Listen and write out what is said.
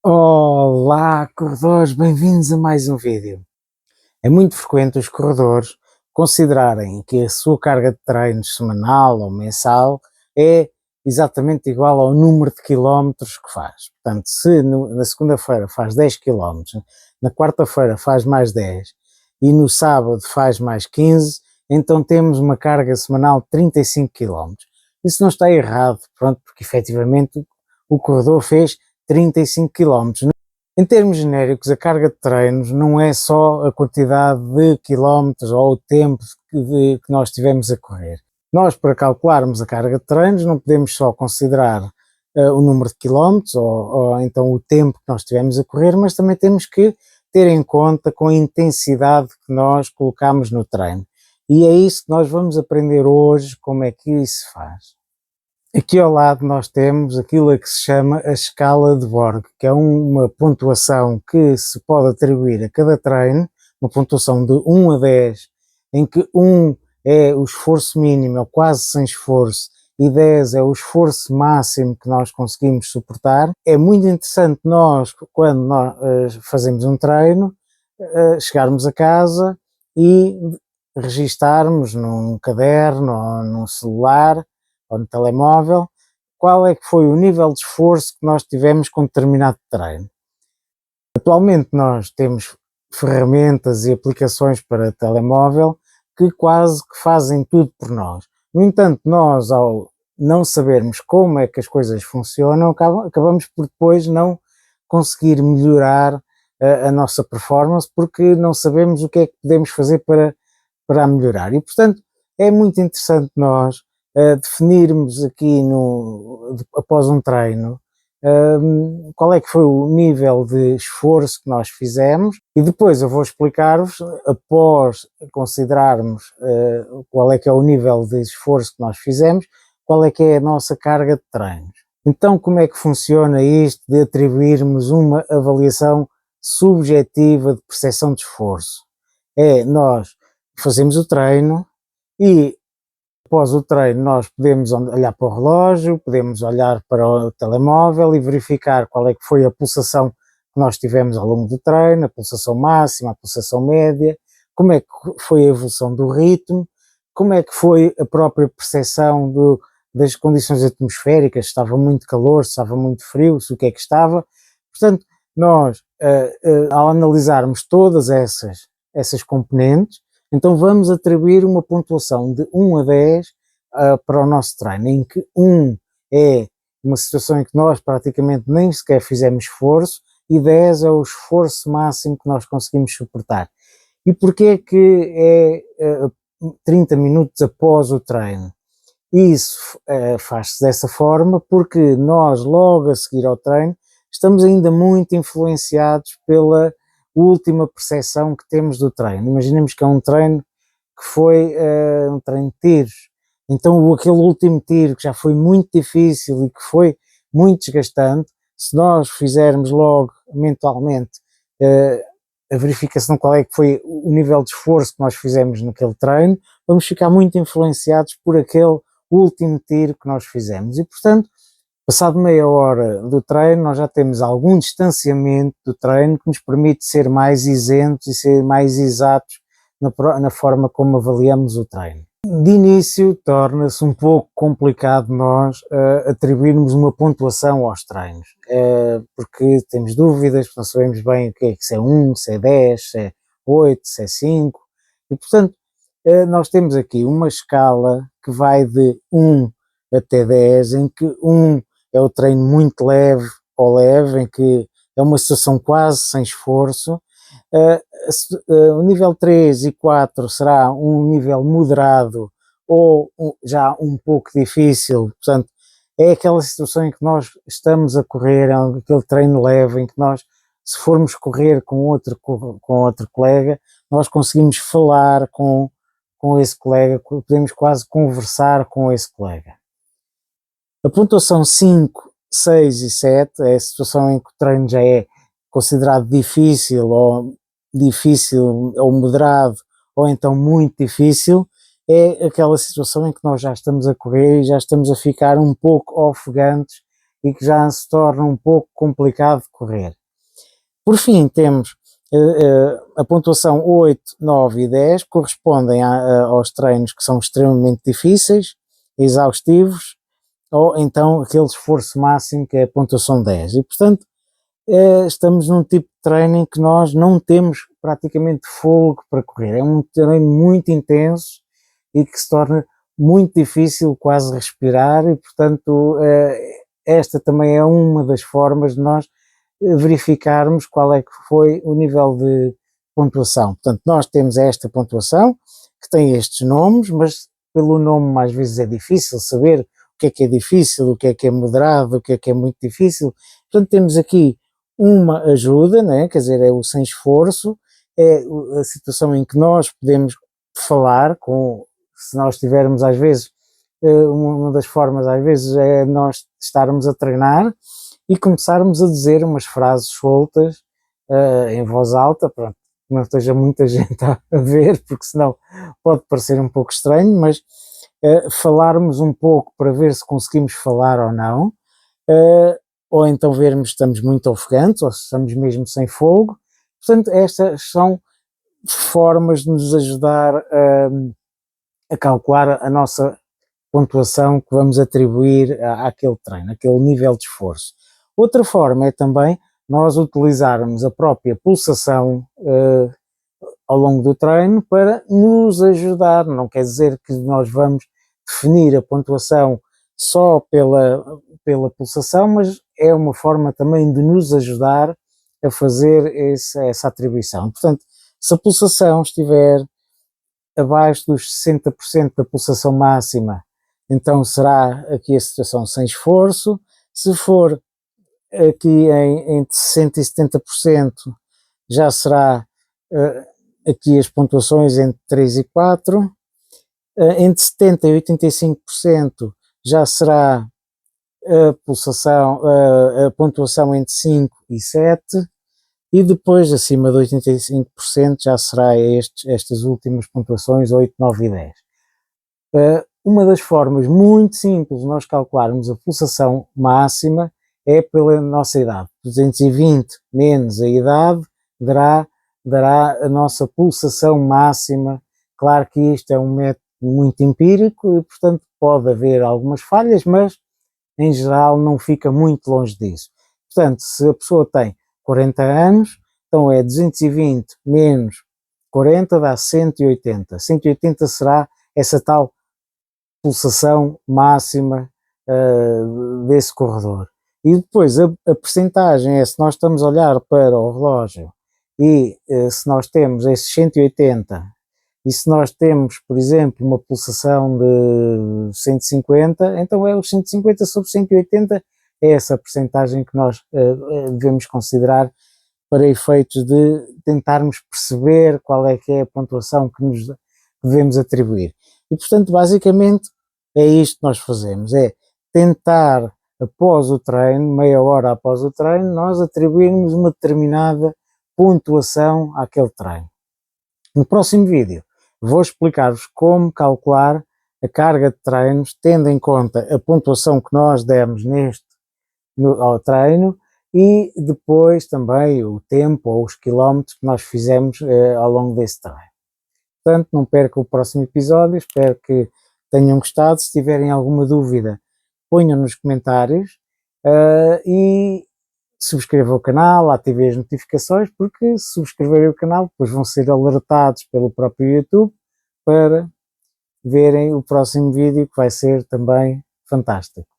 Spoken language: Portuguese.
Olá, corredores, bem-vindos a mais um vídeo. É muito frequente os corredores considerarem que a sua carga de treinos semanal ou mensal é exatamente igual ao número de quilómetros que faz. Portanto, se na segunda-feira faz 10 quilómetros, na quarta-feira faz mais 10 e no sábado faz mais 15, então temos uma carga semanal de 35 quilómetros. Isso não está errado, pronto, porque efetivamente o corredor fez 35 quilómetros. Em termos genéricos, a carga de treinos não é só a quantidade de quilómetros ou o tempo que nós tivemos a correr. Nós, para calcularmos a carga de treinos, não podemos só considerar o número de quilómetros ou então o tempo que nós tivemos a correr, mas também temos que ter em conta com a intensidade que nós colocamos no treino. E é isso que nós vamos aprender hoje, como é que isso se faz. Aqui ao lado nós temos aquilo a que se chama a escala de Borg, que é uma pontuação que se pode atribuir a cada treino, uma pontuação de 1 a 10, em que 1 é o esforço mínimo, é quase sem esforço, e 10 é o esforço máximo que nós conseguimos suportar. É muito interessante nós, quando nós fazemos um treino, chegarmos a casa e registarmos num caderno ou num celular ou no telemóvel, qual é que foi o nível de esforço que nós tivemos com determinado treino. Atualmente nós temos ferramentas e aplicações para telemóvel que quase que fazem tudo por nós. No entanto, nós ao não sabermos como é que as coisas funcionam, acabamos por depois não conseguir melhorar a nossa performance porque não sabemos o que é que podemos fazer para a melhorar. E, portanto, é muito interessante nós definirmos aqui após um treino qual é que foi o nível de esforço que nós fizemos e depois eu vou explicar-vos, após considerarmos qual é que é o nível de esforço que nós fizemos, qual é que é a nossa carga de treinos. Então, como é que funciona isto de atribuirmos uma avaliação subjetiva de percepção de esforço? Nós fazemos o treino e após o treino nós podemos olhar para o relógio, podemos olhar para o telemóvel e verificar qual é que foi a pulsação que nós tivemos ao longo do treino, a pulsação máxima, a pulsação média, como é que foi a evolução do ritmo, como é que foi a própria percepção das condições atmosféricas, se estava muito calor, se estava muito frio, se o que é que estava. Portanto, nós, ao analisarmos todas essas componentes, então vamos atribuir uma pontuação de 1 a 10 para o nosso treino, em que 1 é uma situação em que nós praticamente nem sequer fizemos esforço e 10 é o esforço máximo que nós conseguimos suportar. E porquê que é 30 minutos após o treino? Isso faz-se dessa forma porque nós, logo a seguir ao treino, estamos ainda muito influenciados pela última percepção que temos do treino. Imaginemos que é um treino que foi um treino de tiros, então aquele último tiro que já foi muito difícil e que foi muito desgastante, se nós fizermos logo mentalmente a verificação qual é que foi o nível de esforço que nós fizemos naquele treino, vamos ficar muito influenciados por aquele último tiro que nós fizemos e, portanto, passado meia hora do treino, nós já temos algum distanciamento do treino que nos permite ser mais isentos e ser mais exatos na forma como avaliamos o treino. De início, torna-se um pouco complicado nós atribuirmos uma pontuação aos treinos, porque temos dúvidas, não sabemos bem o que é, se é 1, se é 10, se é 8, se é 5, e portanto nós temos aqui uma escala que vai de 1 até 10, em que 1 é o treino muito leve ou leve, em que é uma situação quase sem esforço. O nível 3 e 4 será um nível moderado ou já um pouco difícil, portanto, é aquela situação em que nós estamos a correr, é aquele treino leve em que nós, se formos correr com outro colega, nós conseguimos falar com esse colega, podemos quase conversar com esse colega. A pontuação 5, 6 e 7 é a situação em que o treino já é considerado difícil ou moderado ou então muito difícil, é aquela situação em que nós já estamos a correr e já estamos a ficar um pouco ofegantes e que já se torna um pouco complicado de correr. Por fim, temos a pontuação 8, 9 e 10, correspondem aos treinos que são extremamente difíceis, exaustivos, ou então aquele esforço máximo que é a pontuação 10. E, portanto, estamos num tipo de treino em que nós não temos praticamente fôlego para correr. É um treino muito intenso e que se torna muito difícil quase respirar e, portanto, esta também é uma das formas de nós verificarmos qual é que foi o nível de pontuação. Portanto, nós temos esta pontuação, que tem estes nomes, mas pelo nome às vezes é difícil saber o que é difícil, o que é moderado, o que é muito difícil. Portanto, temos aqui uma ajuda, né? Quer dizer, é o sem esforço, é a situação em que nós podemos falar com, se nós tivermos às vezes, uma das formas às vezes é nós estarmos a treinar e começarmos a dizer umas frases soltas em voz alta, pronto, não esteja muita gente a ver, porque senão pode parecer um pouco estranho, mas falarmos um pouco para ver se conseguimos falar ou não, ou então vermos se estamos muito ofegantes ou se estamos mesmo sem fogo. Portanto, estas são formas de nos ajudar a calcular a nossa pontuação que vamos atribuir àquele treino, àquele nível de esforço. Outra forma é também nós utilizarmos a própria pulsação ao longo do treino para nos ajudar. Não quer dizer que nós vamos definir a pontuação só pela pulsação, mas é uma forma também de nos ajudar a fazer essa atribuição. Portanto, se a pulsação estiver abaixo dos 60% da pulsação máxima, então será aqui a situação sem esforço. Se for aqui entre 60% e 70%, já será aqui as pontuações entre 3 e 4. Entre 70% e 85% já será a pulsação, a pontuação entre 5 e 7. E depois, acima de 85%, já será estas últimas pontuações, 8, 9 e 10. Uma das formas muito simples de nós calcularmos a pulsação máxima é pela nossa idade. 220 menos a idade dará a nossa pulsação máxima. Claro que isto é um método muito empírico e, portanto, pode haver algumas falhas, mas, em geral, não fica muito longe disso. Portanto, se a pessoa tem 40 anos, então é 220 menos 40 dá 180. 180 será essa tal pulsação máxima desse corredor. E depois a percentagem é, se nós estamos a olhar para o relógio e se nós temos esses 180 e se nós temos, por exemplo, uma pulsação de 150, então é os 150 sobre 180, é essa percentagem que nós devemos considerar para efeitos de tentarmos perceber qual é que é a pontuação que nos devemos atribuir. E, portanto, basicamente é isto que nós fazemos, é tentar, após o treino, meia hora após o treino, nós atribuirmos uma determinada pontuação àquele treino. No próximo vídeo vou explicar-vos como calcular a carga de treinos, tendo em conta a pontuação que nós demos ao treino e depois também o tempo ou os quilómetros que nós fizemos ao longo desse treino. Portanto, não percam o próximo episódio, espero que tenham gostado. Se tiverem alguma dúvida, ponham nos comentários e subscrevam o canal, ativem as notificações, porque se subscreverem o canal, depois vão ser alertados pelo próprio YouTube para verem o próximo vídeo, que vai ser também fantástico.